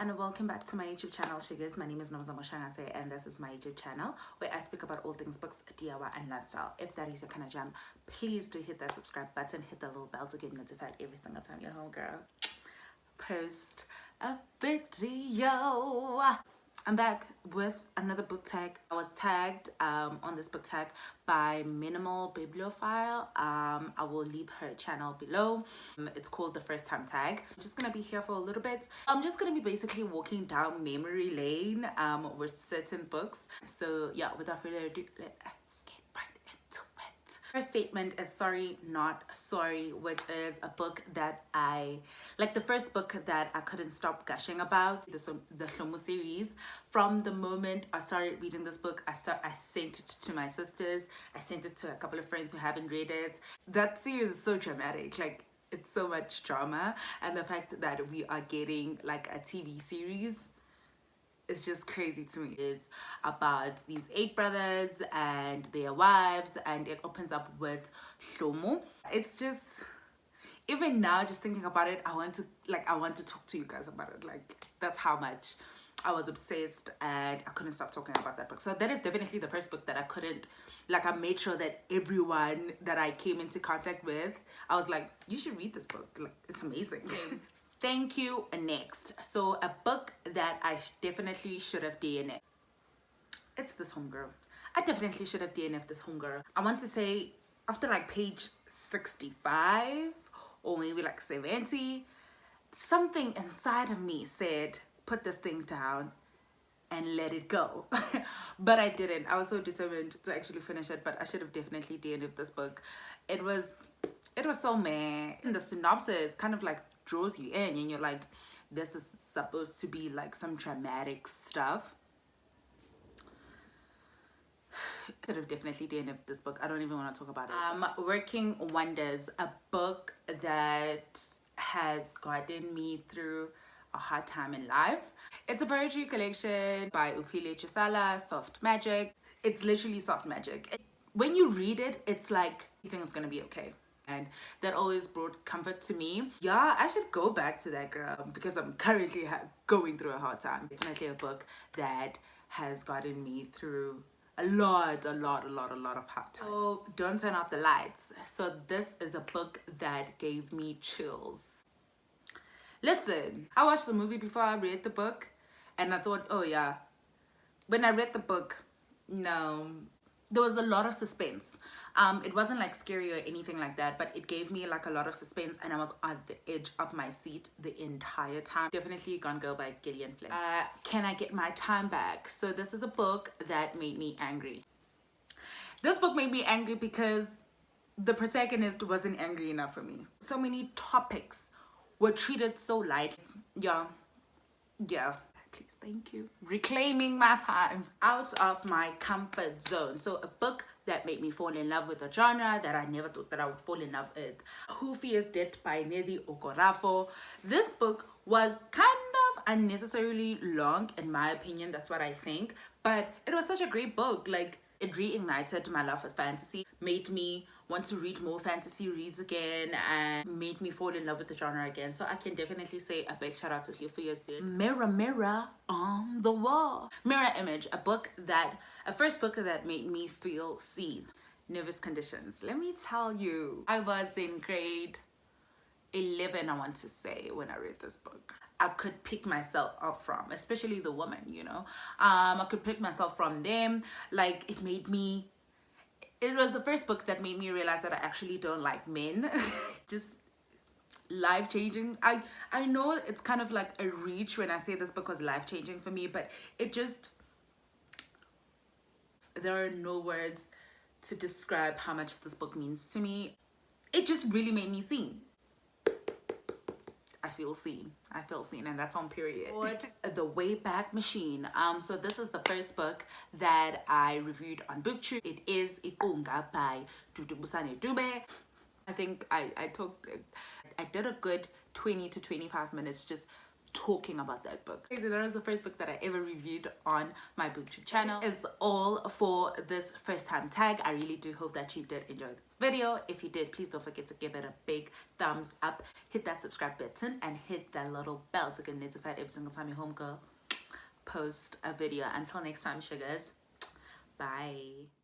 and welcome back to my YouTube channel, SHUGAS. My name is Shangase, and this is my YouTube channel where I speak about all things books, DIY, and lifestyle. If that is your kind of jam, please do hit that subscribe button, hit the little bell to get notified every single time your homegirl post a video. I'm back with another book tag. I was tagged on this book tag by Minimal Bibliophile. I will leave her channel below. It's called The First Time Tag. I'm just gonna be here for a little bit. I'm just gonna be basically walking down memory lane with certain books. So yeah, without further ado, let's get right into it. First statement is Sorry Not Sorry, which is a book that the first book that I couldn't stop gushing about, the Shlomo series. From the moment I started reading this book, I sent it to my sisters, I sent it to a couple of friends who haven't read it. That series is so dramatic, like it's so much drama, and the fact that we are getting like a TV series, it's just crazy to me. It's about these 8 brothers and their wives, and it opens up with Shlomo. It's just, even now, just thinking about it, I want to talk to you guys about it. Like, that's how much I was obsessed, and I couldn't stop talking about that book. So that is definitely the first book that I couldn't, I made sure that everyone that I came into contact with, I was like, you should read this book. Like, it's amazing. Thank you. Next. So a book that I definitely should have DNFed. It's this homegirl. I definitely should have DNFed this homegirl. I want to say after like page 65 or maybe like 70, something inside of me said, put this thing down and let it go. But I didn't. I was so determined to actually finish it, but I should have definitely DNFed this book. It was so meh. And the synopsis kind of like draws you in, and you're like, this is supposed to be like some dramatic stuff. I should have definitely DNFed this book. I don't even want to talk about it. Working Wonders, a book that has gotten me through a hard time in life. It's a poetry collection by Uphile Chisala, Soft Magic. It's literally soft magic. When you read it, it's like everything's gonna be okay. And that always brought comfort to me. Yeah, I should go back to that, girl, because I'm currently going through a hard time. Definitely a book that has gotten me through a lot of hard times. So Don't Turn Off the Lights. So this is a book that gave me chills. Listen, I watched the movie before I read the book, and I thought, oh yeah. When I read the book, no, there was a lot of suspense. It wasn't like scary or anything like that, but it gave me like a lot of suspense, and I was at the edge of my seat the entire time. Definitely Gone Girl by Gillian Flynn. Can I Get My Time Back? So this is a book that made me angry. This book made me angry because the protagonist wasn't angry enough for me. So many topics were treated so lightly. Yeah. Please, thank you. Reclaiming my time. Out of my comfort zone. So a book that made me fall in love with a genre that I never thought that I would fall in love with. Who Fears Death by Nedi Okorafo. This book was kind of unnecessarily long, in my opinion. That's what I think. But it was such a great book. Like, it reignited my love for fantasy, made me want to read more fantasy reads again, and made me fall in love with the genre again. So I can definitely say a big shout out to Who Fears Death. Mirror, Mirror on the Wall. Mirror Image, a first book that made me feel seen. Nervous Conditions. Let me tell you, I was in grade 11, I want to say, when I read this book. I could pick myself up from, especially the woman, you know. I could pick myself from them. Like, it was the first book that made me realize that I actually don't like men. Just life-changing. I know it's kind of like a reach when I say this book was life-changing for me, but there are no words to describe how much this book means to me. It just really made me seen. I feel seen, and that's on period. The Wayback Machine. So this is the first book that I reviewed on BookTube. It is Iqunga by Dudubusane Dube. I think I did a good 20 to 25 minutes just talking about that book. So that was the first book that I ever reviewed on my BookTube channel. Is all for this first time tag. I really do hope that you did enjoy this video. If you did, please don't forget to give it a big thumbs up, hit that subscribe button, and hit that little bell to get notified every single time your homegirl post a video. Until next time, sugars, bye.